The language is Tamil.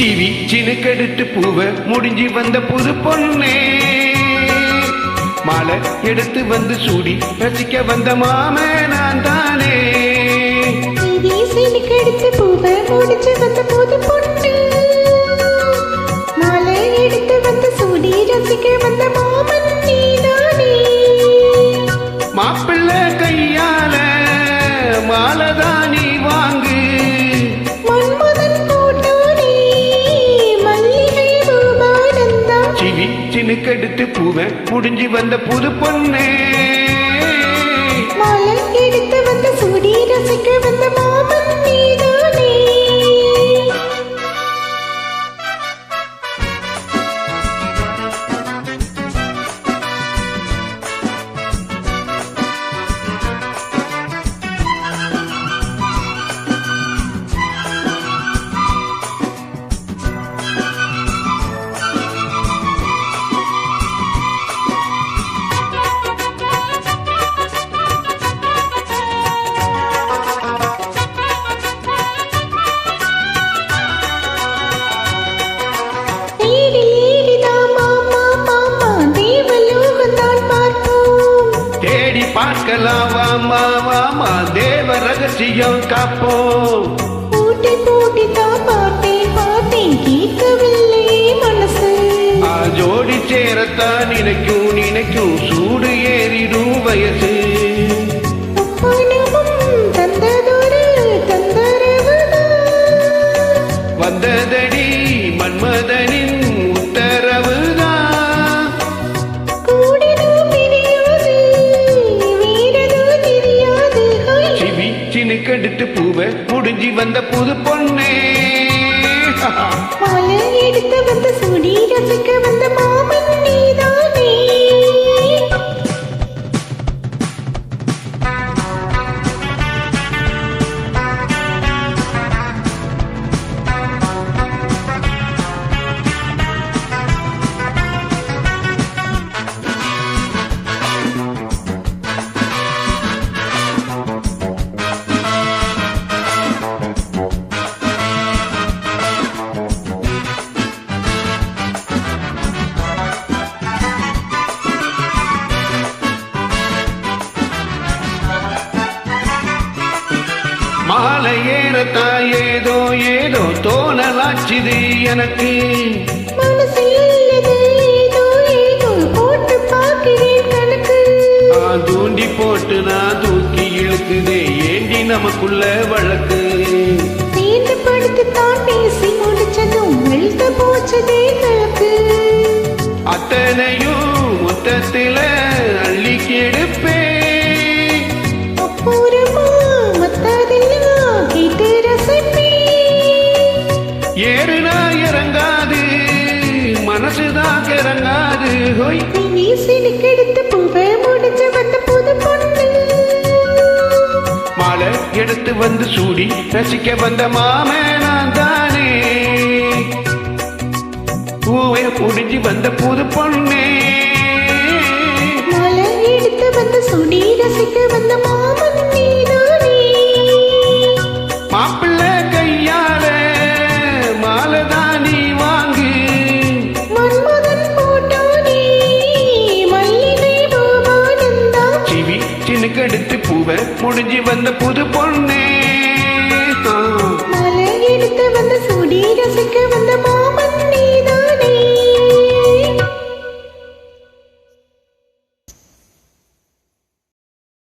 சிவி சினுக்கெடுத்து பூவ முடிஞ்சு வந்த புது பொண்ணே மாலை எடுத்து வந்து சூடி ரசிக்க வந்த மாமே நான் தானே சினுக்கெடுத்து பூவ முடிஞ்சு வந்த புது பொண்ணு மாலை எடுத்து வந்து சூடி ரசிக்க வந்த மாமன் நீதானே மாப்பிள்ளை கையால மாலதானி வாங்கு சினுக்கெடுத்து பூவ முடிஞ்சு வந்த புது பொண்ணே மாலை எடுத்து வந்த சூடி ரசிக்க வந்த மாமன் நீதானே பார்க்கலாம் வாமா வாமா தேவ ரகசியம் காப்போம் பூட்டி பூட்டி தான் பார்த்தேன் பார்த்தேன் கேட்கவில்லை மனசு ஜோடி சேரத்தான் நினைக்கும் நினைக்கும் சூடு ஏறிடும் வயசு தந்ததொரு வந்ததடி மன்மதனின் சினுக்கெடுத்து பூவ முடிஞ்சு வந்த புது பொண்ணே மாலை எடுத்து வந்து சூடி ரசிக்க வந்த மாமன் நீதானே மாலை ஏறத்தா ஏதோ ஏதோ தோணலாச்சுது எனக்கு போட்டு பார்க்கிறேன் கணக்கு தூண்டி போட்டு நான் தூக்கி இழுக்குதே ஏண்டி நமக்குள்ள வழக்கு சேர்ந்து படுத்துத்தான் பேசி முடிச்சதும் எழுத போச்சதே கணக்கு அத்தனையும் மொத்தத்தில அள்ளி கெடுப்பே ஏறுனா இறங்காது மனசுதான் கிறங்காது சினுக்கெடுத்து பூவ முடிஞ்சு வந்த புது பொண்ணு மாலை எடுத்து வந்து சூடி ரசிக்க வந்த மாமே நான் தானே பூவை முடிஞ்சு வந்த புது பொண்ணே மாலை எடுத்து வந்து சூடி ரசிக்க வந்த மாமன் நீதானே மாப்பிள்ளை கையால மாலதானி வாங்கு மன்மதன் போட்டானே மல்லிகை பூவானந்தா சிவி சினுக்கெடுத்து பூவ முடிஞ்சு வந்த புது பொண்ணே மாலை எடுத்து